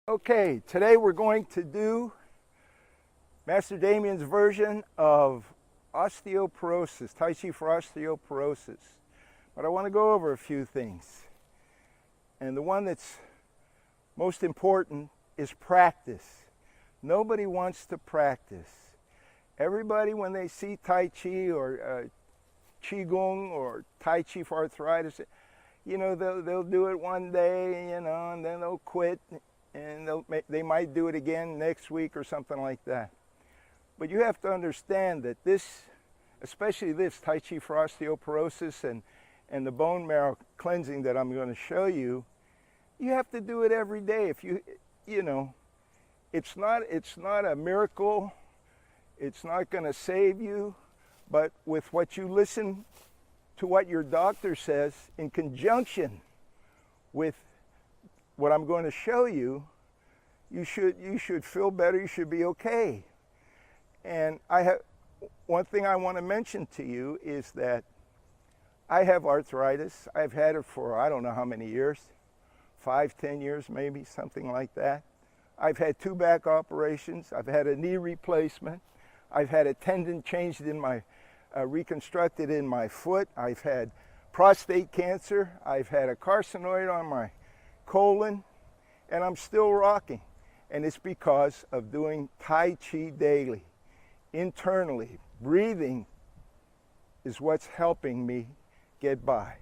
Okay, today we're going to do Master Damien's version of osteoporosis, Tai Chi for Osteoporosis. But I want to go over a few things. And the one that's most important is practice. Nobody wants to practice. Everybody, when they see Tai Chi or Qigong or Tai Chi for arthritis, you know, they'll do it one day, you know, and then they'll quit. And they might do it again next week or something like that. But you have to understand that this, especially this Tai Chi for Osteoporosis and the bone marrow cleansing that I'm going to show you, you have to do it every day. If you know, it's not a miracle. It's not going to save you. But with what you listen to what your doctor says in conjunction with what I'm going to show you, you should feel better. You should be okay. And one thing I want to mention to you is that I have arthritis. I've had it for I don't know how many years, 5, 10 years maybe, something like that. I've had 2 back operations. I've had a knee replacement. I've had a tendon changed in my, reconstructed in my foot. I've had prostate cancer. I've had a carcinoid on my colon, and I'm still rocking. And it's because of doing Tai Chi daily, internally. Breathing is what's helping me get by.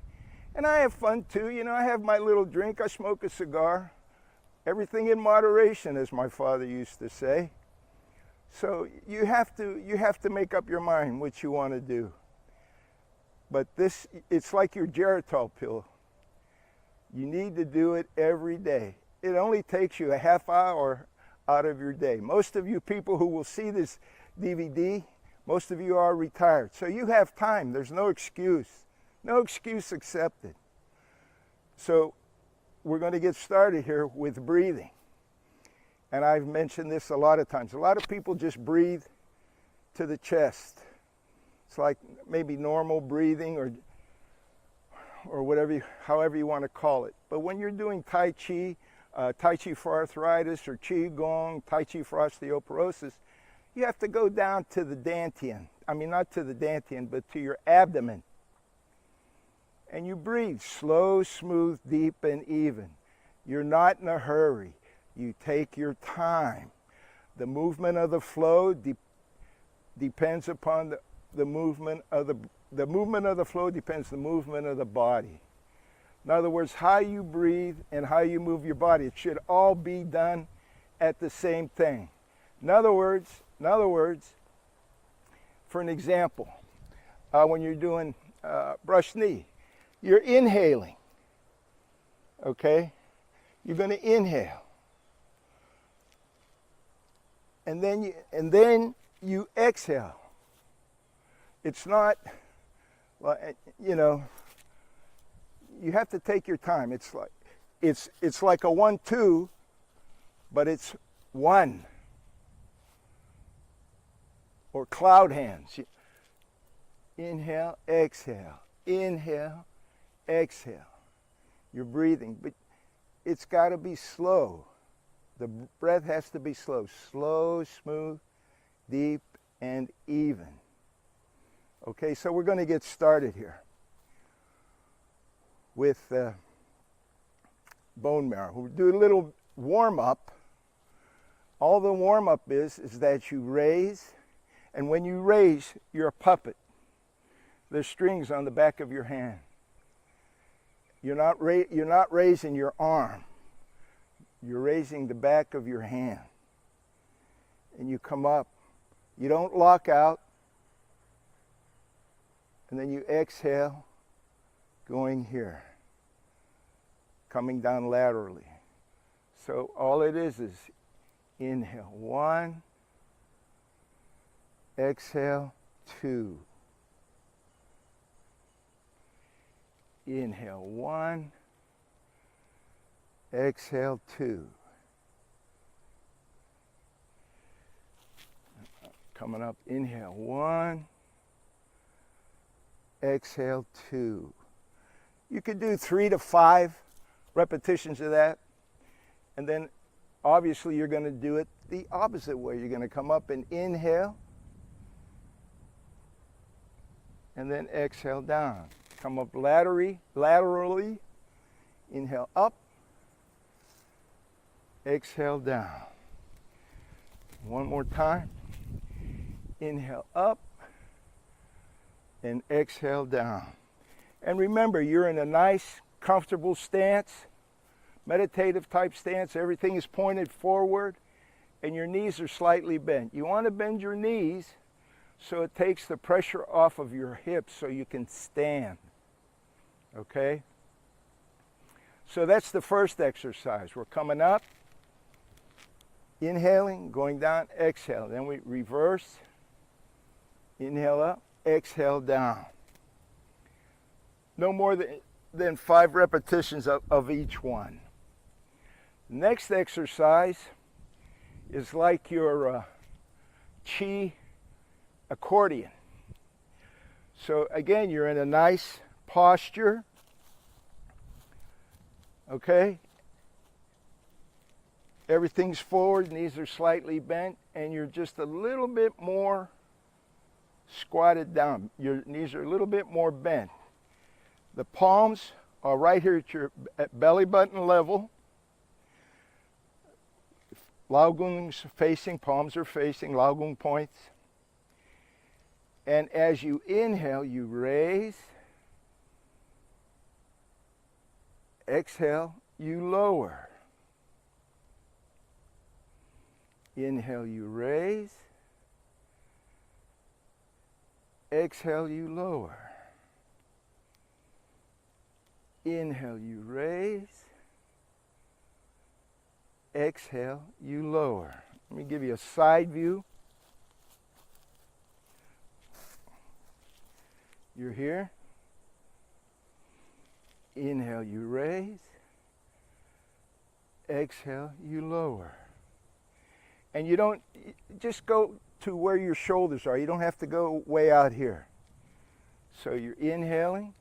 And I have fun too, you know, I have my little drink, I smoke a cigar. Everything in moderation, as my father used to say. So you have to make up your mind what you want to do. But it's like your Geritol pill. You need to do it every day. It only takes you a half hour out of your day. Most of you people who will see this DVD, most of you are retired. So you have time. There's no excuse. No excuse accepted. So we're going to get started here with breathing. And I've mentioned this a lot of times. A lot of people just breathe to the chest. It's like maybe normal breathing or whatever, however you want to call it. But when you're doing Tai Chi, Tai Chi for arthritis or Qigong, Tai Chi for osteoporosis, you have to go down to the dantian. I mean, not to the dantian, but to your abdomen. And you breathe slow, smooth, deep, and even. You're not in a hurry. You take your time. The movement of the flow depends upon the movement of the movement of the flow depends on the movement of the body. In other words, how you breathe and how you move your body, it should all be done at the same thing. In other words, for an example, when you're doing brush knee, you're inhaling, okay? You're going to inhale. And then you exhale. It's not, you know, you have to take your time. It's like a 1-2, but it's 1. Or cloud hands. Inhale, exhale. Inhale, exhale. You're breathing, but it's got to be slow. The breath has to be slow. Slow, smooth, deep, and even. Okay, so we're going to get started here with bone marrow. We'll do a little warm-up. All the warm-up is that you raise, and when you raise, you're a puppet. There's strings on the back of your hand. You're not raising your arm. You're raising the back of your hand. And you come up. You don't lock out. And then you exhale, going here, coming down laterally. So all it is inhale, 1, exhale, 2. Inhale, 1, exhale, 2. Coming up, inhale, 1, exhale, 2. You could do 3 to 5 repetitions of that, and then obviously you're going to do it the opposite way. You're going to come up and inhale, and then exhale down. Come up laterally, inhale up, exhale down. One more time. Inhale up and exhale down. And remember, you're in a nice, comfortable stance, meditative type stance. Everything is pointed forward and your knees are slightly bent. You want to bend your knees so it takes the pressure off of your hips so you can stand. Okay? So that's the first exercise. We're coming up, inhaling, going down, exhale. Then we reverse, inhale up, exhale down. No more than 5 repetitions of each one. Next exercise is like your chi accordion. So again, you're in a nice posture, okay? Everything's forward, knees are slightly bent, and you're just a little bit more squatted down. Your knees are a little bit more bent. The palms are right here at your belly button level. Laogun's facing, palms are facing, Laogun points. And as you inhale, you raise. Exhale, you lower. Inhale, you raise. Exhale, you lower. Inhale, you raise. Exhale, you lower. Let me give you a side view. You're here. Inhale, you raise. Exhale, you lower. And you don't, just go to where your shoulders are. You don't have to go way out here. So you're inhaling.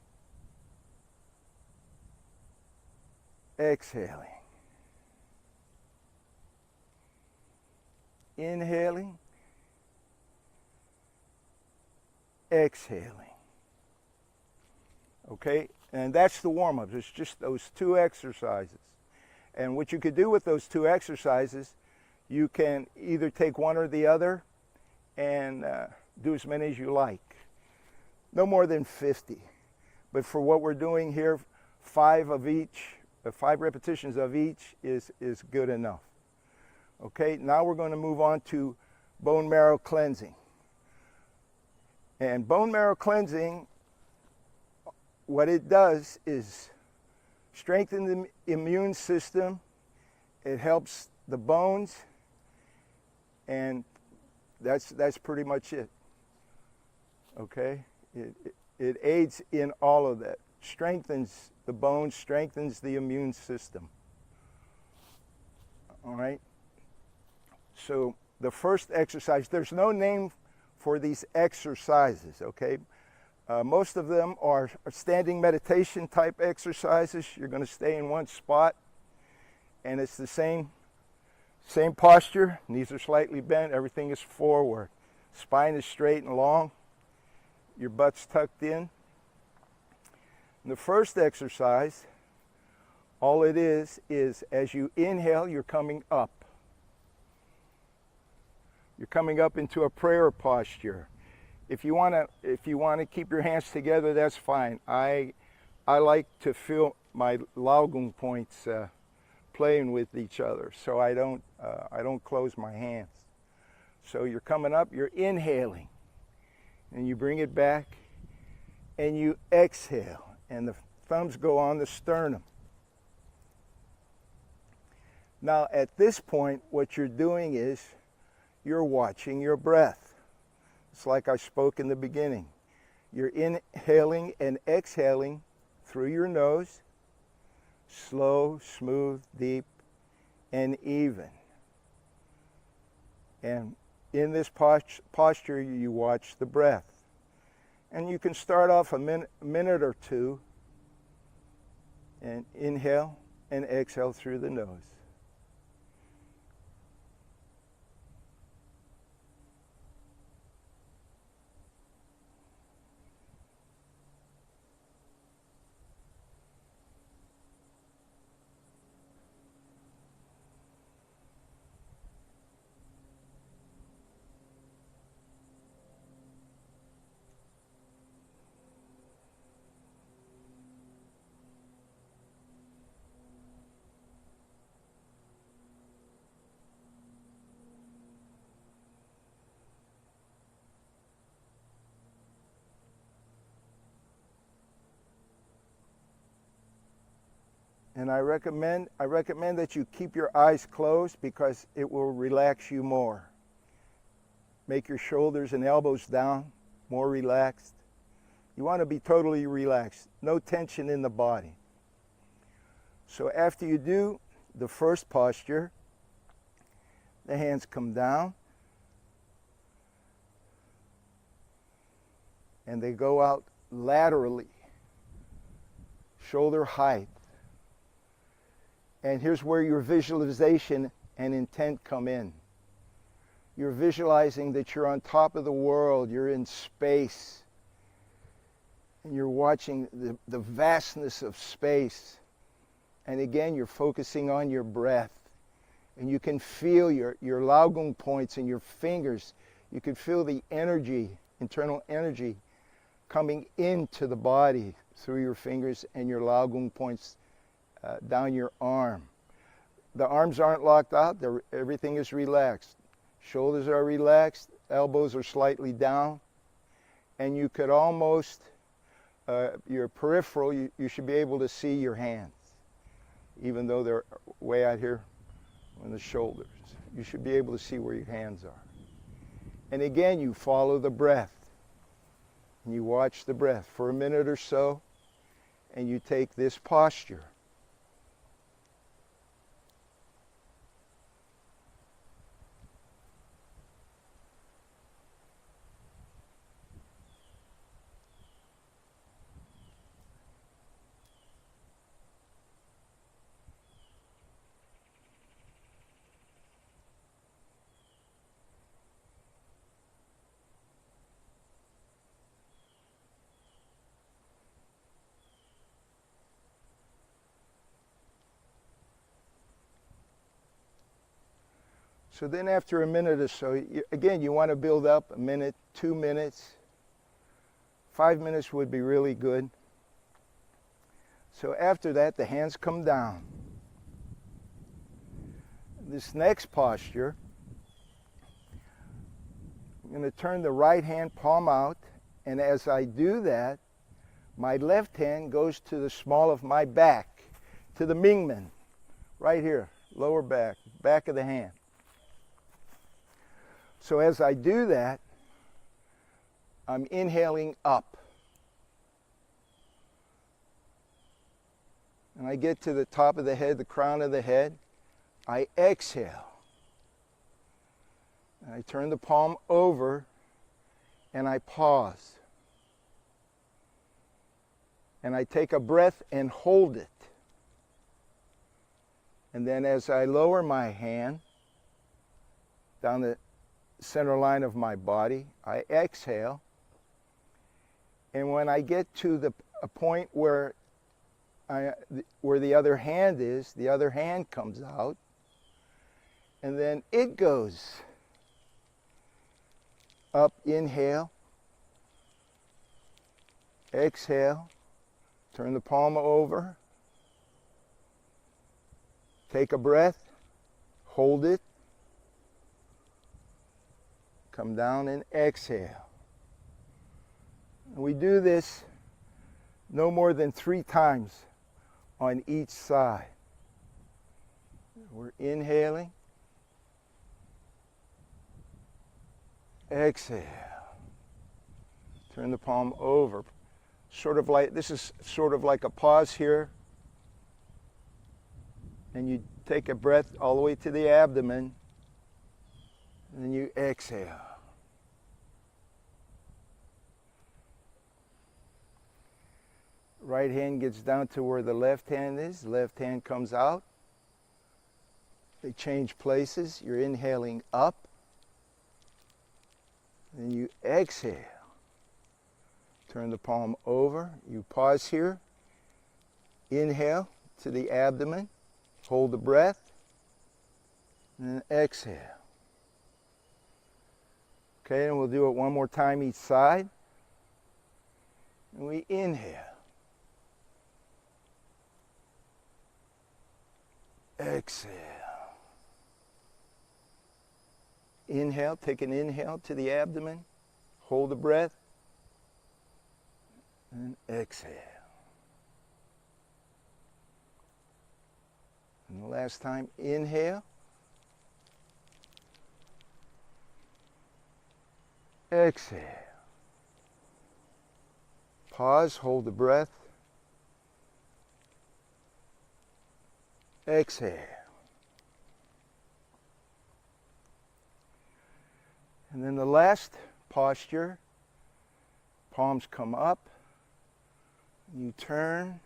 Exhaling. Inhaling. Exhaling. Okay? And that's the warm-ups. It's just those 2 exercises. And what you could do with those 2 exercises, you can either take one or the other and do as many as you like. No more than 50. But for what we're doing here, 5 of each, 5 repetitions of each is good enough. Okay, now we're going to move on to bone marrow cleansing. And bone marrow cleansing, what it does is strengthen the immune system. It helps the bones, and that's pretty much it. Okay, it aids in all of that. Strengthens the bones, strengthens the immune system. All right. So the first exercise, there's no name for these exercises, okay? Most of them are standing meditation type exercises. You're going to stay in one spot, and it's the same posture. Knees are slightly bent, everything is forward. Spine is straight and long. Your butt's tucked in. And the first exercise, all it is as you inhale, you're coming up. You're coming up into a prayer posture. If you want to keep your hands together, that's fine. I like to feel my Laogun points playing with each other, so I don't close my hands. So you're coming up, you're inhaling, and you bring it back, and you exhale, and the thumbs go on the sternum. Now at this point, what you're doing is you're watching your breath. It's like I spoke in the beginning. You're inhaling and exhaling through your nose, slow, smooth, deep, and even. And in this posture, you watch the breath. And you can start off a minute or 2 and inhale and exhale through the nose. And I recommend that you keep your eyes closed because it will relax you more. Make your shoulders and elbows down, more relaxed. You want to be totally relaxed, no tension in the body. So after you do the first posture, the hands come down and they go out laterally, shoulder height. And here's where your visualization and intent come in. You're visualizing that you're on top of the world, you're in space, and you're watching the vastness of space. And again, you're focusing on your breath. And you can feel your Laogung points in your fingers. You can feel the energy, internal energy, coming into the body through your fingers and your Laogung points down your arm. The arms aren't locked out. Everything is relaxed. Shoulders are relaxed. Elbows are slightly down. And you could almost, your peripheral, you should be able to see your hands, even though they're way out here on the shoulders. You should be able to see where your hands are. And again, you follow the breath. And you watch the breath for a minute or so, and you take this posture. So then after a minute or so, again, you want to build up a minute, 2 minutes. 5 minutes would be really good. So after that, the hands come down. This next posture, I'm going to turn the right hand palm out, and as I do that, my left hand goes to the small of my back, to the Mingmen, right here, lower back, back of the hand. So as I do that, I'm inhaling up. And I get to the top of the head, the crown of the head. I exhale. And I turn the palm over and I pause. And I take a breath and hold it. And then as I lower my hand down the center line of my body, I exhale. And when I get to a point where the other hand is, the other hand comes out, and then it goes up. Inhale, exhale, turn the palm over, take a breath, hold it, come down and exhale. And we do this no more than 3 times on each side. We're inhaling, exhale, turn the palm over. This is sort of like a pause here. And you take a breath all the way to the abdomen. And then you exhale. Right hand gets down to where the left hand is. Left hand comes out. They change places. You're inhaling up. Then you exhale. Turn the palm over. You pause here. Inhale to the abdomen. Hold the breath. And then exhale. Okay, and we'll do it one more time each side. And we inhale. Exhale. Inhale, take an inhale to the abdomen. Hold the breath. And exhale. And the last time, inhale. Exhale. Pause, hold the breath. Exhale. And then the last posture, palms come up, you turn,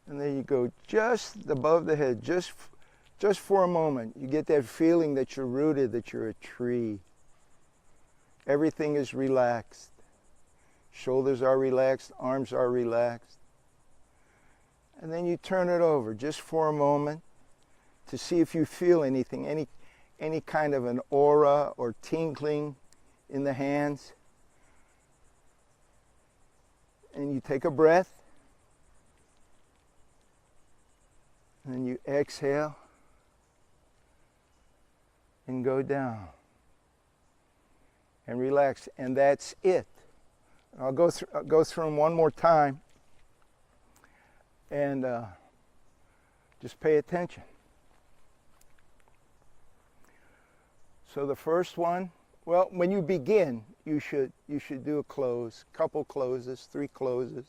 and then you go just above the head, just for a moment. You get that feeling that you're rooted, that you're a tree. Everything is relaxed. Shoulders are relaxed, arms are relaxed. And then you turn it over just for a moment to see if you feel anything, any kind of an aura or tingling in the hands. And you take a breath. And then you exhale and go down and relax. And that's it. I'll go through them one more time. And just pay attention. So the first one, well, when you begin, you should do a close, couple closes, 3 closes.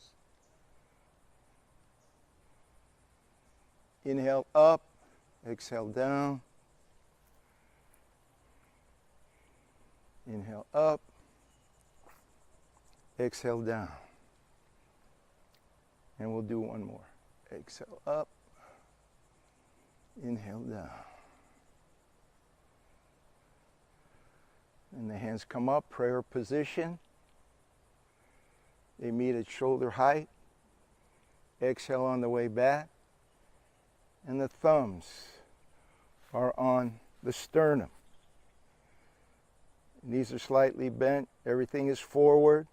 Inhale up, exhale down. Inhale up, exhale down. And we'll do one more. Exhale up, inhale down. And the hands come up, prayer position. They meet at shoulder height. Exhale on the way back. And the thumbs are on the sternum. Knees are slightly bent. Everything is forward.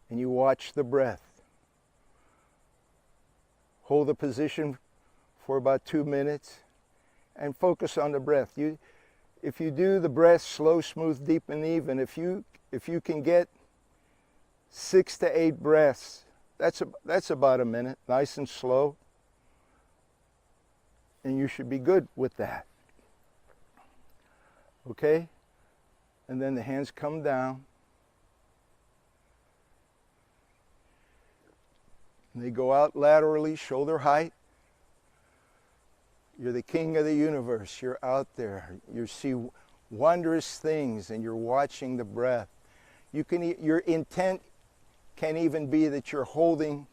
And you watch the breath. Hold the position for about 2 minutes and focus on the breath. If you do the breath slow, smooth, deep, and even, if you can get 6 to 8 breaths, that's about a minute, nice and slow, and you should be good with that. Okay? And then the hands come down. And they go out laterally, shoulder height. You're the king of the universe. You're out there. You see wondrous things, and you're watching the breath. Your intent can even be that you're holding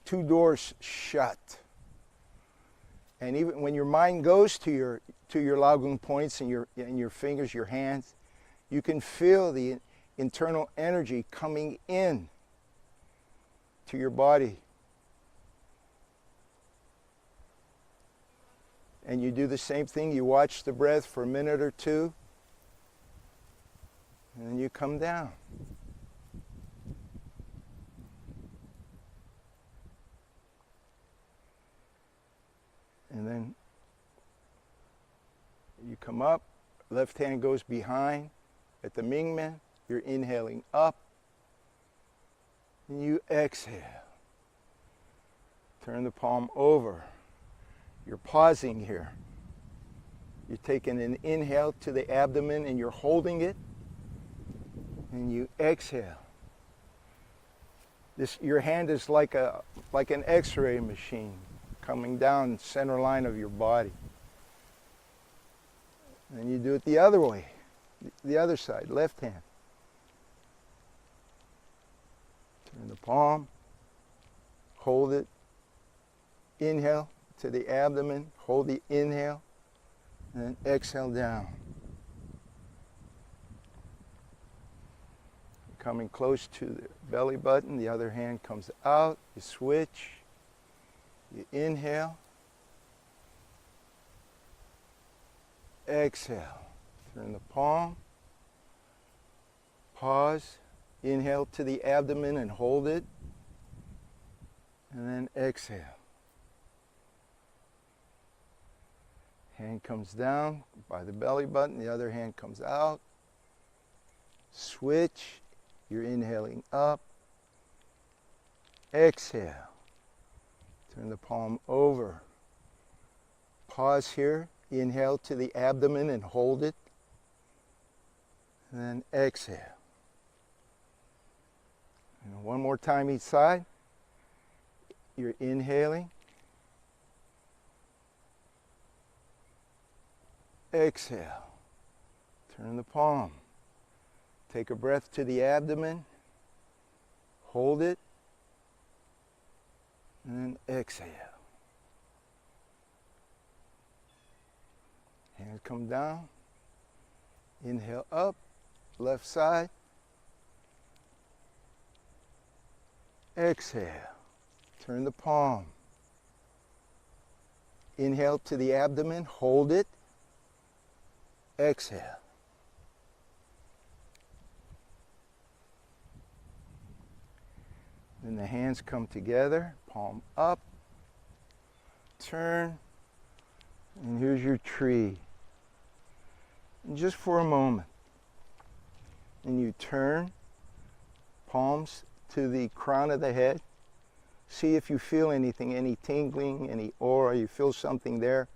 2 doors shut. And even when your mind goes to your Laogun points and your fingers, your hands, you can feel the internal energy coming in to your body. And you do the same thing. You watch the breath for a minute or 2. And then you come down. And then you come up. Left hand goes behind. At the Mingmen, you're inhaling up. And you exhale. Turn the palm over. You're pausing here. You're taking an inhale to the abdomen and you're holding it. And you exhale. Your hand is like an X-ray machine coming down center line of your body. And you do it the other way, the other side, left hand. Turn the palm, hold it, inhale to the abdomen, hold the inhale, and then exhale down. Coming close to the belly button, the other hand comes out, you switch, you inhale, exhale, turn the palm, pause, inhale to the abdomen and hold it, and then exhale. Hand comes down by the belly button, the other hand comes out, switch, you're inhaling up, exhale, Turn the palm over. Pause here. Inhale to the abdomen and hold it. And then exhale. And one more time each side. You're inhaling. Exhale. Turn the palm. Take a breath to the abdomen. Hold it. And then exhale. Hands come down. Inhale up. Left side. Exhale. Turn the palm. Inhale to the abdomen. Hold it. Exhale. Then the hands come together, palm up, turn, and here's your tree. And just for a moment, and you turn, palms to the crown of the head. See if you feel anything, any tingling, any aura, you feel something there,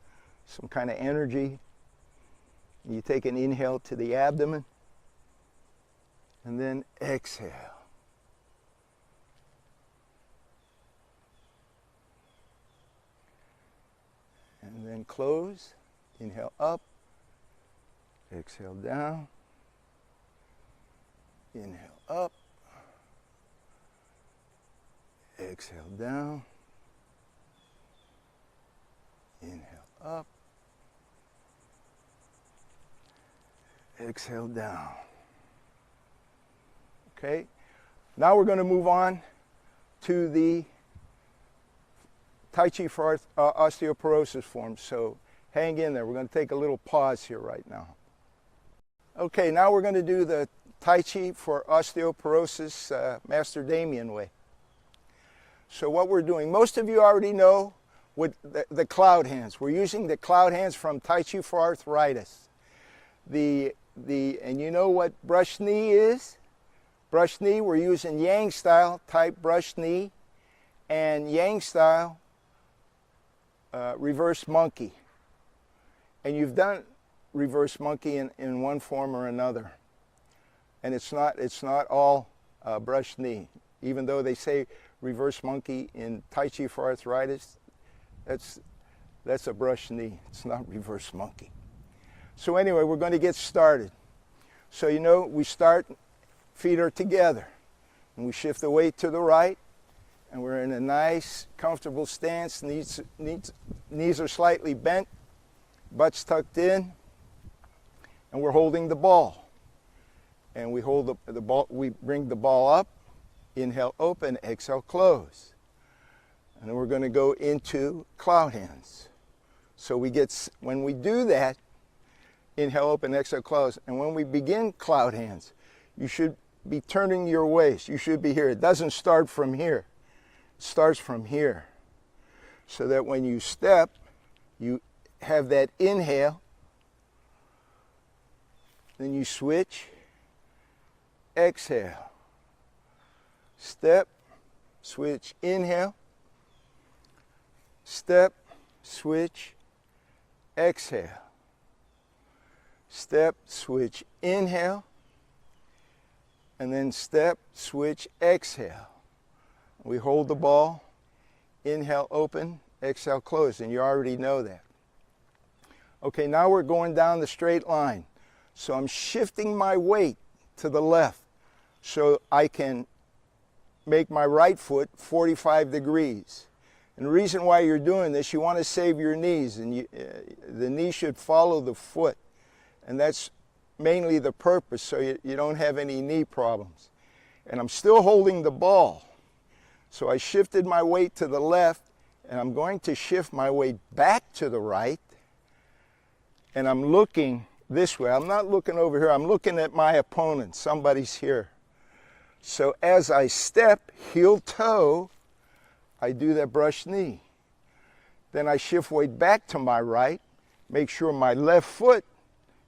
some kind of energy. You take an inhale to the abdomen, and then exhale. And then close, inhale up, exhale down, inhale up, exhale down, inhale up, exhale down. Okay, now we're going to move on to the Tai Chi for Osteoporosis form, so hang in there. We're going to take a little pause here right now. Okay, now we're going to do the Tai Chi for Osteoporosis Master Damien way. So what we're doing, most of you already know with the cloud hands. We're using the cloud hands from Tai Chi for Arthritis. And you know what brush knee is? Brush knee, we're using Yang style type brush knee and Yang style reverse monkey. And you've done reverse monkey in one form or another. And it's not all brush knee. Even though they say reverse monkey in Tai Chi for Arthritis, that's a brush knee. It's not reverse monkey. So anyway, we're going to get started. So you know, we start, feet are together, and we shift the weight to the right, and we're in a nice, comfortable stance. Knees are slightly bent, butt's tucked in, and we're holding the ball. And we hold the ball. We bring the ball up, inhale, open, exhale, close. And then we're going to go into cloud hands. So when we do that, inhale, open, exhale, close. And when we begin cloud hands, you should be turning your waist. You should be here. It doesn't start from here. It starts from here. So that when you step, you have that inhale. Then you switch. Exhale. Step, switch, inhale. Step, switch, exhale. Step, switch, inhale. And then step, switch, exhale. We hold the ball, inhale, open, exhale, close, and you already know that. Okay, now we're going down the straight line. So I'm shifting my weight to the left so I can make my right foot 45 degrees. And the reason why you're doing this, you want to save your knees, and the knee should follow the foot. And that's mainly the purpose, so you don't have any knee problems. And I'm still holding the ball. So I shifted my weight to the left, and I'm going to shift my weight back to the right. And I'm looking this way. I'm not looking over here. I'm looking at my opponent. Somebody's here. So as I step, heel toe, I do that brush knee. Then I shift weight back to my right, make sure my left foot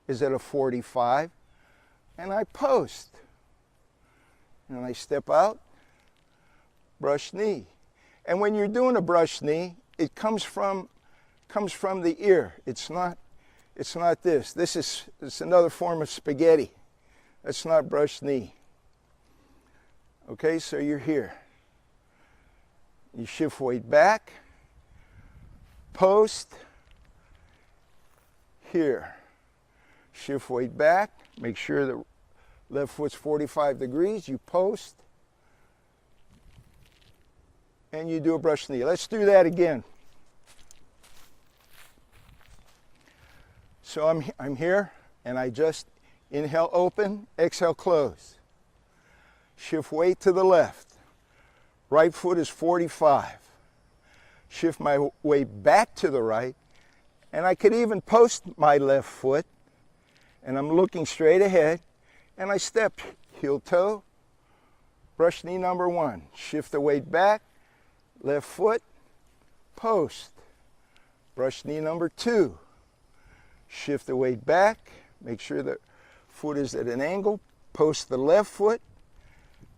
is at a 45, and I post. And I step out, brush knee. And when you're doing a brush knee, it comes from the ear. It's not this. It's another form of spaghetti. That's not brush knee. Okay, so you're here. You shift weight back, post, here. Shift weight back, make sure the left foot's 45 degrees, you post, and you do a brush knee. Let's do that again. So I'm here, and I just inhale, open, exhale, close. Shift weight to the left. Right foot is 45. Shift my weight back to the right, and I could even post my left foot, and I'm looking straight ahead, and I step heel toe, brush knee number 1. Shift the weight back, left foot, post. Brush knee number 2. Shift the weight back, make sure the foot is at an angle, post the left foot.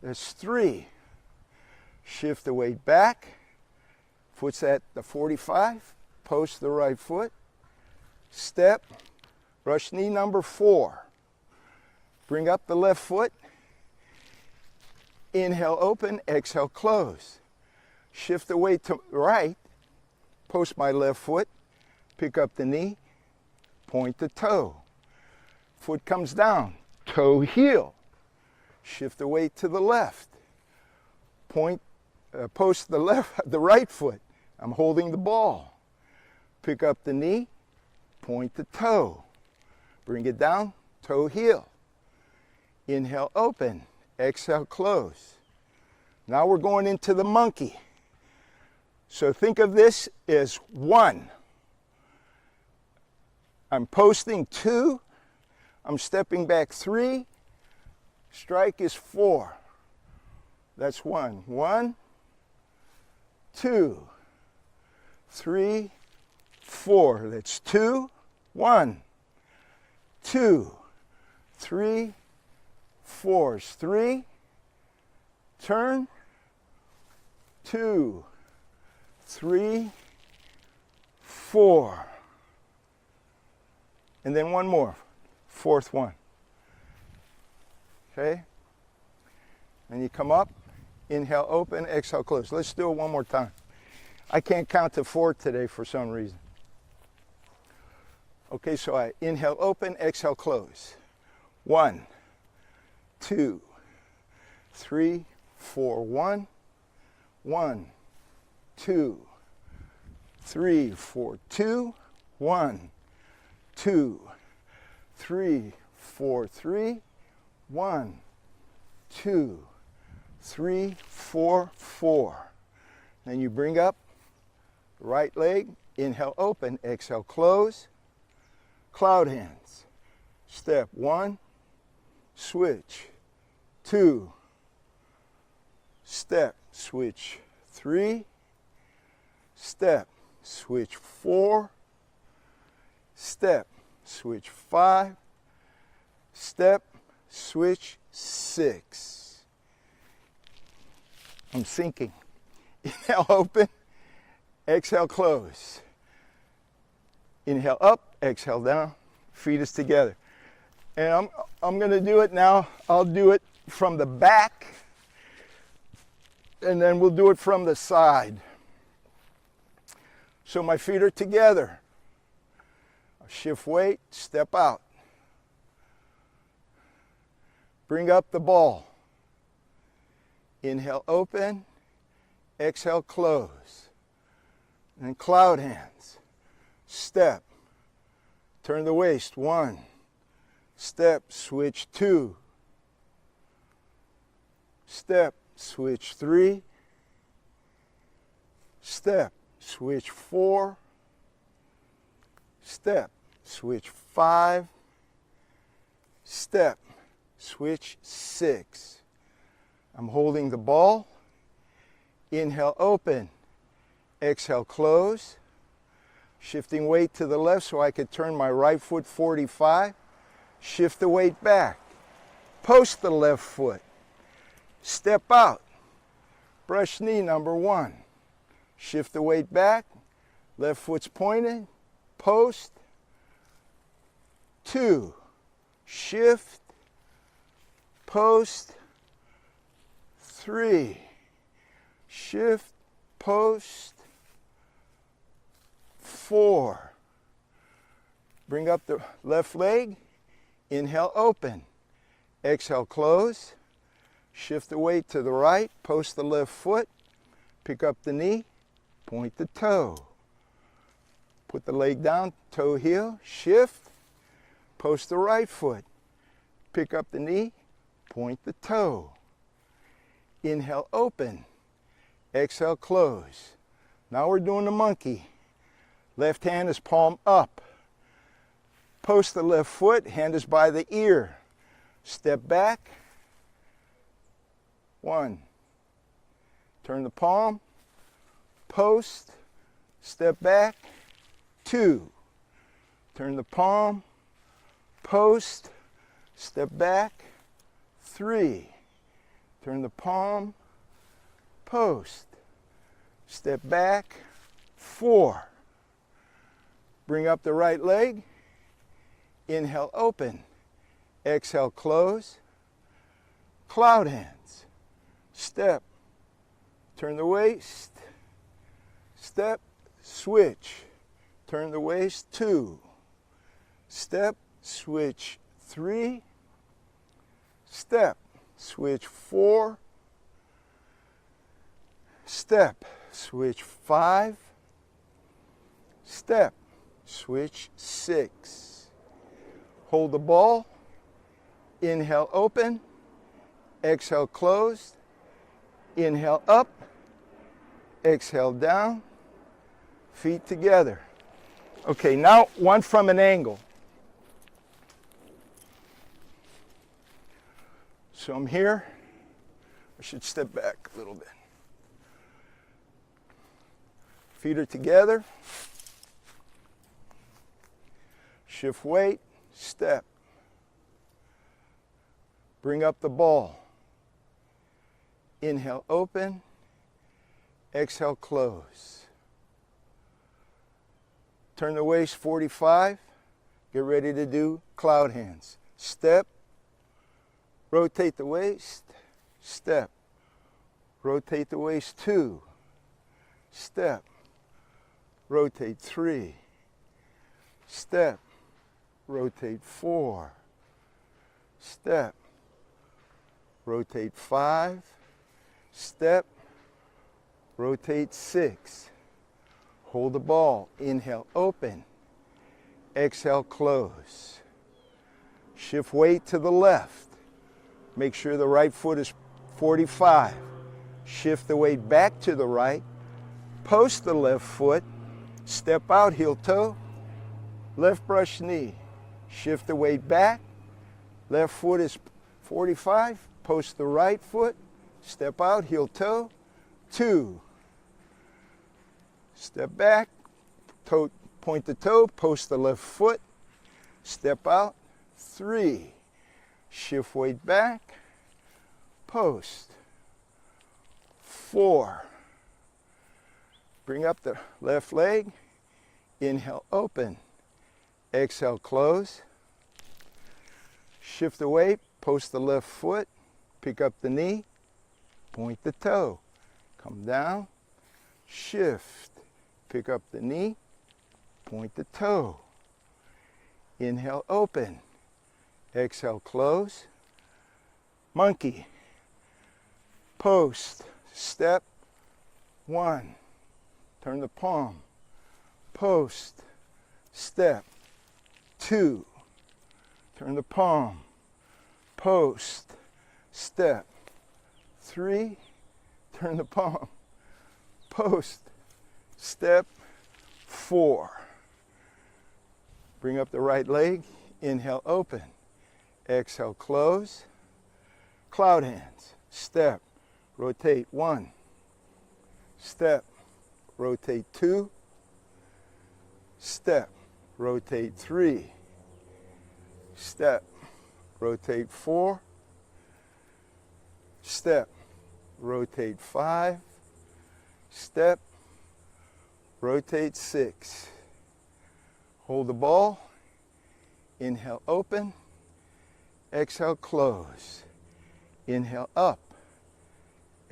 That's 3. Shift the weight back, foot's at the 45, post the right foot, step, brush knee number 4. Bring up the left foot, inhale, open, exhale, close. Shift the weight to the right, post my left foot, pick up the knee, point the toe. Foot comes down, toe, heel. Shift the weight to the left, post the right foot. I'm holding the ball. Pick up the knee, point the toe. Bring it down, toe, heel. Inhale, open, exhale, close. Now we're going into the monkey. So think of this as 1. I'm posting 2. I'm stepping back 3. Strike is 4. That's 1. 1, 2, 3, 4. That's 2. 1, 2, 3, 4. 3. Turn. 2, 3, 4. And then one more. 4th one. Okay? And you come up, inhale, open, exhale, close. Let's do it one more time. I can't count to 4 today for some reason. Okay, so I inhale, open, exhale, close. 1, 2, 3, 4. 1, 1, 2, 3, 4. 2, 1, 2, 3, 4. 3, 1, 2, 3, 4, 4. Then you bring up right leg, inhale, open, exhale, close. Cloud hands. Step 1, switch. 2, step, switch. 3, step, switch. 4, step, switch. 5, step, switch. 6. I'm sinking. Inhale, open, exhale, close. Inhale up, exhale down, feet is together. And I'm going to do it now. I'll do it from the back, and then we'll do it from the side. So my feet are together. I'll shift weight, step out. Bring up the ball. Inhale, open, exhale, close. And cloud hands. Step, turn the waist. 1, step, switch. 2, step, switch. 3, step, switch. 4, step, switch. 5, step, switch. 6. I'm holding the ball. Inhale, open, exhale, close. Shifting weight to the left so I could turn my right foot 45. Shift the weight back. Post the left foot. Step out. Brush knee number 1. shift the weight back, left foot's pointed, post, 2, shift, post, 3, shift, post, 4. Bring up the left leg, inhale, open, exhale, close, shift the weight to the right, post the left foot, pick up the knee, point the toe. Put the leg down, toe heel, shift, post the right foot, pick up the knee, point the toe. Inhale, open, exhale, close. Now we're doing the monkey. Left hand is palm up. Post the left foot, hand is by the ear. Step back, 1. Turn the palm, post, step back, 2. Turn the palm, post, step back, 3. Turn the palm, post, step back, 4. Bring up the right leg, inhale, open, exhale, close, cloud hands, step, turn the waist, step, switch, turn the waist, 2, step, switch, 3, step, switch, 4, step, switch, 5, step, switch, 6. Hold the ball, inhale, open, exhale, closed, inhale, up, exhale, down, feet together. Okay, now one from an angle. So I'm here. I should step back a little bit. Feet are together. Shift weight, step. Bring up the ball. Inhale, open. Exhale, close. Turn the waist 45. Get ready to do cloud hands. Step. Rotate the waist, step. Rotate the waist, 2. Step. Rotate, 3. Step. Rotate, 4. Step. Rotate, 5. Step. Rotate, 6. Hold the ball. Inhale, open. Exhale, close. Shift weight to the left. Make sure the right foot is 45. Shift the weight back to the right. Post the left foot. Step out, heel toe. Left brush knee. Shift the weight back. Left foot is 45. Post the right foot. Step out, heel toe. 2. Step back. Toe, point the toe. Post the left foot. Step out. 3. Shift weight back, post, 4. Bring up the left leg, inhale, open, exhale, close. Shift the weight, post the left foot, pick up the knee, point the toe, come down, shift, pick up the knee, point the toe. Inhale, open. Exhale, close. Monkey. Post. Step. 1. Turn the palm. Post. Step. 2. Turn the palm. Post. Step. 3. Turn the palm. Post. Step. 4. Bring up the right leg. Inhale, open. Exhale, close. Cloud hands. Step. Rotate, 1. Step. Rotate, 2. Step. Rotate, 3. Step. Rotate, 4. Step. Rotate, 5. Step. Rotate 6. Hold the ball. Inhale, open. Exhale, close. Inhale, up.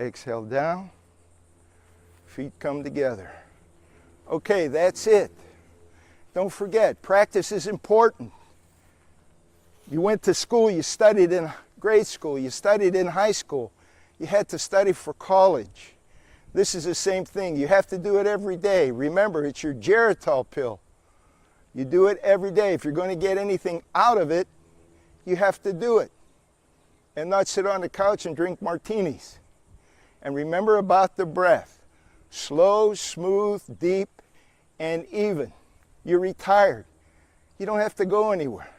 Exhale, down. Feet come together. Okay, that's it. Don't forget, practice is important. You went to school, you studied in grade school, you studied in high school. You had to study for college. This is the same thing. You have to do it every day. Remember, it's your Geritol pill. You do it every day. If you're going to get anything out of it, you have to do it. And not sit on the couch and drink martinis. And remember about the breath. Slow, smooth, deep, and even. You're retired. You don't have to go anywhere.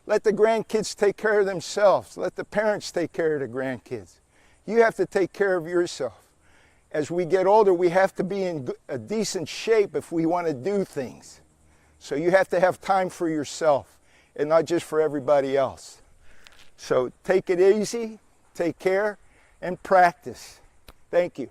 Let the grandkids take care of themselves. Let the parents take care of the grandkids. You have to take care of yourself. As we get older, we have to be in a decent shape if we want to do things. So you have to have time for yourself and not just for everybody else. So take it easy, take care, and practice. Thank you.